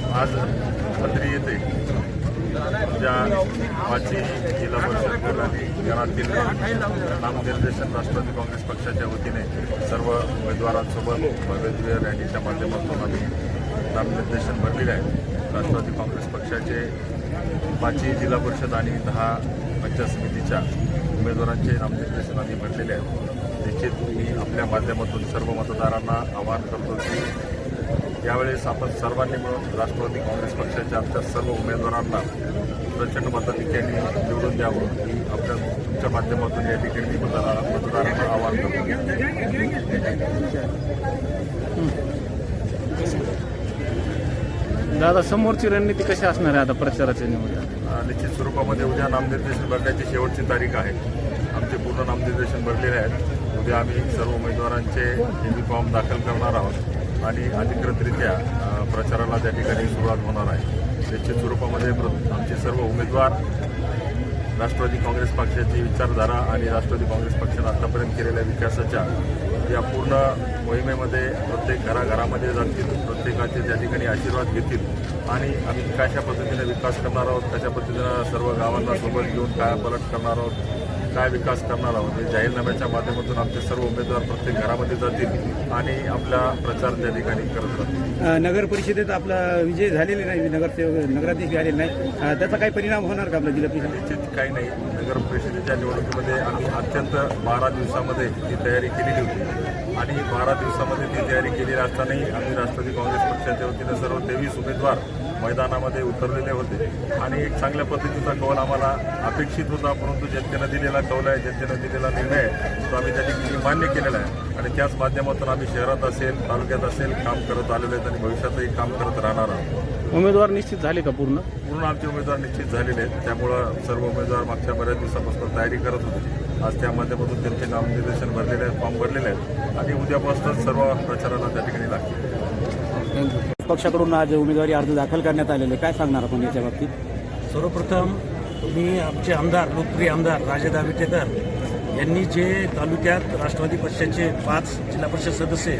आज पत्री येते ज्या माजी जिल्हा परिषद आणि घरातील नामनिर्देशन राष्ट्रवादी काँग्रेस पक्षाच्या वतीने सर्व उमेदवारांसोबत भव्य रॅलीच्या माध्यमातून आम्ही नामनिर्देशन भरलेले आहे। राष्ट्रवादी काँग्रेस पक्षाचे माजी जिल्हा परिषद आणि 10 पंचायत समितीच्या उमेदवारांचे नामनिर्देशन आम्ही भरलेले आहे। निश्चित मी आपल्या माध्यमातून सर्व मतदारांना आवाहन करतो की यावेळेस आपण सर्वांनी मिळून राष्ट्रवादी काँग्रेस पक्षाच्या आमच्या सर्व उमेदवारांना प्रचंड मताधिक्याने निवडून द्यावं ही आपल्या तुमच्या माध्यमातून या ठिकाणी मतदारांना आवाहन करतो। दादा, समोरची रणनीती कशी असणार आहे आता प्रचाराच्या निमित्तानं? निश्चित स्वरूपामध्ये उद्या नामनिर्देशन भरण्याची शेवटची तारीख आहे। आमचे पूर्ण नामनिर्देशन भरलेले आहेत। उद्या आम्ही सर्व उमेदवारांचे एबी फॉर्म दाखल करणार आहोत आणि अधिकृतरित्या प्रचाराला त्या ठिकाणी सुरुवात होणार आहे। निश्चित स्वरूपामध्ये आमचे सर्व उमेदवार राष्ट्रवादी काँग्रेस पक्षाची विचारधारा आणि राष्ट्रवादी काँग्रेस पक्षाने आतापर्यंत केलेल्या विकासाच्या या पूर्ण मोहिमेमध्ये प्रत्येक घराघरामध्ये जातील, प्रत्येकाचे त्या ठिकाणी आशीर्वाद घेतील आणि आम्ही कशा पद्धतीने विकास करणार आहोत, कशा पद्धतीनं सर्व गावांना सोबत घेऊन काय पलट करणार आहोत, काय विकास करणार आहोत हे जाहीरनाम्याच्या माध्यमातून आमचे सर्व उमेदवार प्रत्येक घरामध्ये जातील आणि आपला प्रचार त्या ठिकाणी करत राहतील। नगर परिषदेत आपला विजय झालेला नाही, नगरसेवक नगराध्यक्ष आलेले नाही, त्याचा काही परिणाम होणार का आपल्या जिल्हा परिषद? निश्चित काही नाही। नगर परिषदेच्या निवडणुकीमध्ये आम्ही अत्यंत 12 दिवसामध्ये ती तयारी केलेली होती आणि 12 दिवसामध्ये ती तयारी केलेली असतानाही आम्ही राष्ट्रवादी काँग्रेस पक्षाच्या वतीनं सर्व 23 उमेदवार मैदानामध्ये उतरलेले होते आणि एक चांगल्या पद्धतीचा कौल आम्हाला अपेक्षित होता, परंतु जनतेनं दिलेला कौल आहे, जनतेनं दिलेला निर्णय तो आम्ही त्या ठिकाणी मान्य केलेला आहे आणि त्याच माध्यमातून आम्ही शहरात असेल, तालुक्यात असेल काम करत आलेले आहेत आणि भविष्यातही काम करत राहणार आहोत। उमेदवार निश्चित झाले का? पूर्ण आमचे उमेदवार निश्चित झालेले आहेत। त्यामुळं सर्व उमेदवार मागच्या बऱ्याच दिवसापासून तयारी करत होते। आज त्या माध्यमातून त्यांचे नामनिर्देशन भरलेले आहेत, फॉर्म भरलेले आहेत आणि उद्यापासूनच सर्व प्रचाराला त्या ठिकाणी लागतील। पक्षाकडून आज उमेदवारी अर्ज दाखल करण्यात आलेले, काय सांगणार आपण याच्या बाबतीत? सर्वप्रथम मी आमचे आमदार, लोकप्रिय आमदार राजेदा विटेकर यांनी जे तालुक्यात राष्ट्रवादी पक्षाचे 5 जिल्हा परिषद सदस्य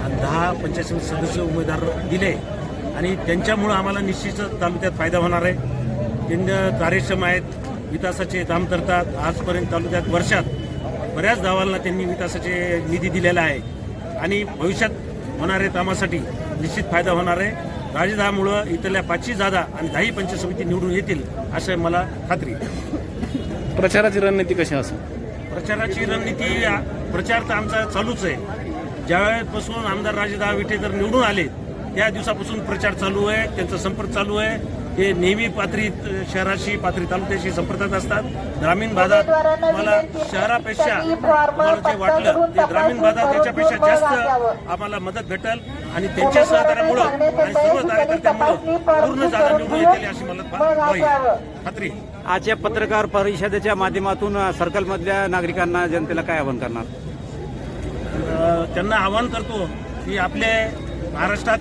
आणि 10 पंचायत समिती सदस्य उमेदवार दिले आणि त्यांच्यामुळं आम्हाला निश्चितच तालुक्यात फायदा होणार आहे। त्यांनी कार्यक्षम आहेत, विकासाचे काम करतात। आजपर्यंत तालुक्यात वर्षात बऱ्याच गावांना त्यांनी विकासाचे निधी दिलेला आहे आणि भविष्यात होणाऱ्या कामासाठी निश्चित फायदा होणार आहे। राजेदामुळं इथल्या 5 जागा आणि 10 पंचायत समिती निवडून येतील असं मला खात्री आहे। प्रचाराची रणनीती कशी असेल? प्रचाराची रणनीती, प्रचार तर आमचा चालूच आहे। ज्यावेळेपासून आमदार राजेदा विटेकर निवडून आले त्या दिवसापासून प्रचार चालू आहे, त्यांचा संपर्क चालू आहे। ते नेहमी पाथरी शहराशी, पाथरी तालुक्याशी संपर्कात असतात। ग्रामीण भागात मला शहरापेक्षा मला जे वाटलं ते ग्रामीण भागात त्याच्यापेक्षा जास्त आम्हाला मदत भेटेल आणि त्यांच्या सहकार्यामुळं आणि सर्व कार्यकर्त्यांमुळं पूर्ण जागा निवडून येतील अशी मला खात्री। आजच्या पत्रकार परिषदेच्या माध्यमातून सर्कलमधल्या नागरिकांना, जनतेला काय आवाहन करणार? त्यांना आवाहन करतो की आपले महाराष्ट्रात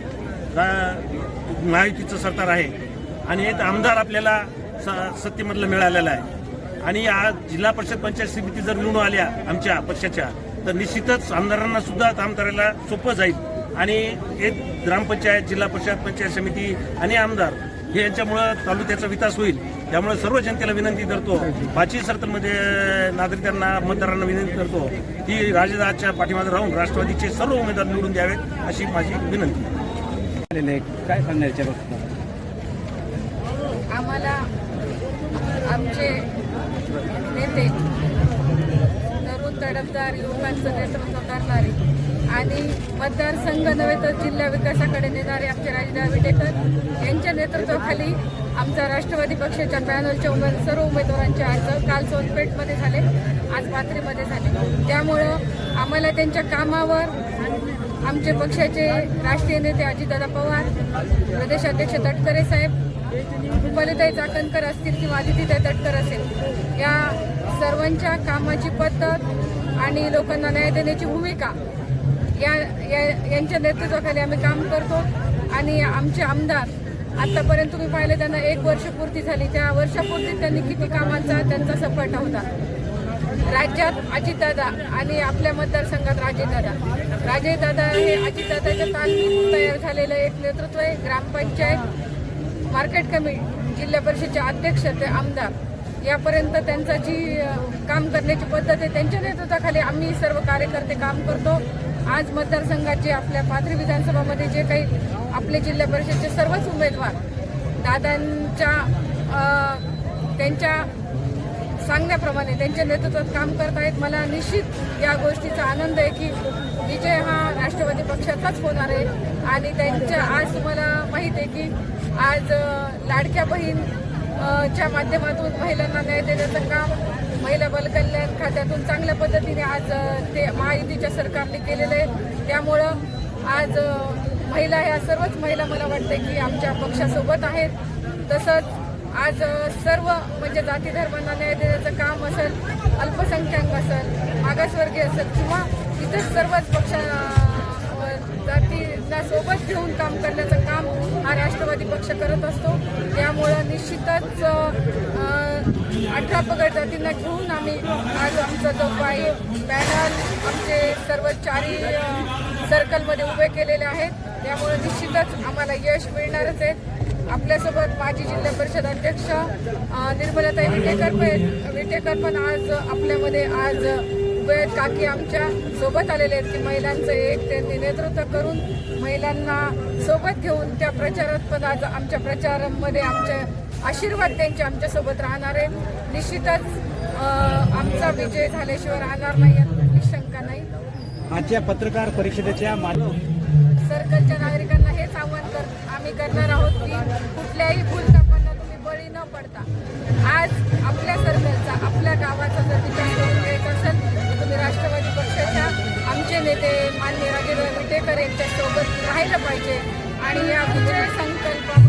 महायुतीचं सरकार आहे आणि एक आमदार आपल्याला सत्तेमधलं मिळालेला आहे आणि आज जिल्हा परिषद पंचायत समिती जर निवडून आल्या आमच्या पक्षाच्या तर निश्चितच आमदारांना सुद्धा काम करायला सोपं जाईल आणि एक ग्रामपंचायत, जिल्हा परिषद पंचायत समिती आणि आमदार हे यांच्यामुळं तालुक्याचा विकास होईल। त्यामुळे सर्व जनतेला विनंती करतो, 5 सर्कलमध्ये नागरिकांना, मतदारांना विनंती करतो की राजेदाच्या पाठीमागे राहून राष्ट्रवादीचे सर्व उमेदवार निवडून द्यावेत अशी माझी विनंती। काय सांगणार याच्या बाबतीत? आम्हाला आमचे नेते, तरुण तडफदार युवकांचं नेतृत्व करणारे आणि मतदारसंघ नव्हे तर जिल्हा विकासाकडे नेणारे आमचे राजेदा विटेकर यांच्या नेतृत्वाखाली आमचा राष्ट्रवादी पक्षाच्या पॅनलच्या सर्व उमेदवारांचे अर्ज काल सोनपेठमध्ये झाले, आज पाथरीमध्ये झाले। त्यामुळं आम्हाला त्यांच्या कामावर आमचे पक्षाचे राष्ट्रीय नेते अजितदादा पवार, प्रदेशाध्यक्ष तटकरे साहेब, रुपालीताई चाकणकर असतील किंवा आदितीताई तटकर असेल, या सर्वांच्या कामाची पद्धत आणि लोकांना न्याय देण्याची भूमिका यांच्या नेतृत्वाखाली आम्ही काम करतो आणि आमचे आमदार आतापर्यंत तुम्ही पाहिले त्यांना 1 वर्ष पूर्ती झाली, त्या वर्षापूर्ती त्यांनी किती कामांचा त्यांचा सपाटा होता। राज्यात अजितदादा आणि आपल्या मतदारसंघात राजेदादा हे अजितदादाच्या तालमीत तयार झालेलं एक नेतृत्व आहे। ग्रामपंचायत मार्केट कमिटी, जिल्हा परिषदचे अध्यक्ष ते आमदार यापर्यंत त्यांचा जी काम करण्याची पद्धत आहे त्यांच्या नेतृत्वाखाली आम्ही सर्व कार्यकर्ते काम करतो. आज मतदारसंघाचे आपल्या पाथरी विधानसभामध्ये जे काही आपले जिल्हा परिषदचे सर्वच उमेदवार दादांच्या त्यांच्या सांगण्याप्रमाणे त्यांच्या नेतृत्वात काम करत आहेत. मला निश्चित या गोष्टीचा आनंद आहे की विजय हा राष्ट्रवादी पक्षाचाच होणार आहे. आणि त्यांच्या आज तुम्हाला माहीत आहे की आज लाडक्या बहीण च्या माध्यमातून महिलांना न्याय देण्याचं काम महिला बालकल्याण खात्यातून चांगल्या पद्धतीने आज ते महायुतीच्या सरकारने केलेलं आहे. त्यामुळं आज महिला ह्या सर्वच महिला मला वाटते की आमच्या पक्षासोबत आहेत. तसंच आज सर्व म्हणजे जाती धर्मांना न्याय देण्याचं काम असेल, अल्पसंख्याक असेल, मागासवर्गीय असेल किंवा इतर सर्वच जातींना सोबत घेऊन काम करण्याचं काम हा राष्ट्रवादी पक्ष करत असतो. त्यामुळं निश्चितच 18 पगड जातींना घेऊन आम्ही आज आमचा जो काही पॅनल आमचे सर्व 4 सर्कलमध्ये उभे केलेले आहेत. त्यामुळे निश्चितच आम्हाला यश मिळणारच आहे. आपल्यासोबत माजी जिल्हा परिषद अध्यक्ष निर्मलाताई विटेकर पण आज आपल्यामध्ये आज उभे आहेत. काकी आमच्या सोबत आलेले आहेत की महिलांचं एक त्यांनी नेतृत्व करून महिलांना सोबत घेऊन त्या प्रचारात पण आज आमच्या प्रचारामध्ये आमचे आशीर्वाद त्यांचे आमच्यासोबत राहणार आहेत. निश्चितच आमचा विजय झाल्याशिवाय राहणार नाही यात निशंका नाही. आजच्या पत्रकार परिषदेच्या सर्कलच्या नागरिकांना हेच आव्हान आम्ही करणार आहोत की कुठल्याही भूलथापांना तुम्ही बळी न पडता आज आपल्या सर्कलचा आपल्या गावाचा जर विकास करून घ्यायचा असेल तर तुम्ही राष्ट्रवादी पक्षाच्या आमचे नेते माननीय राजेंद्र विटेकर यांच्यासोबत राहिलं पाहिजे आणि या विजय संकल्पामध्ये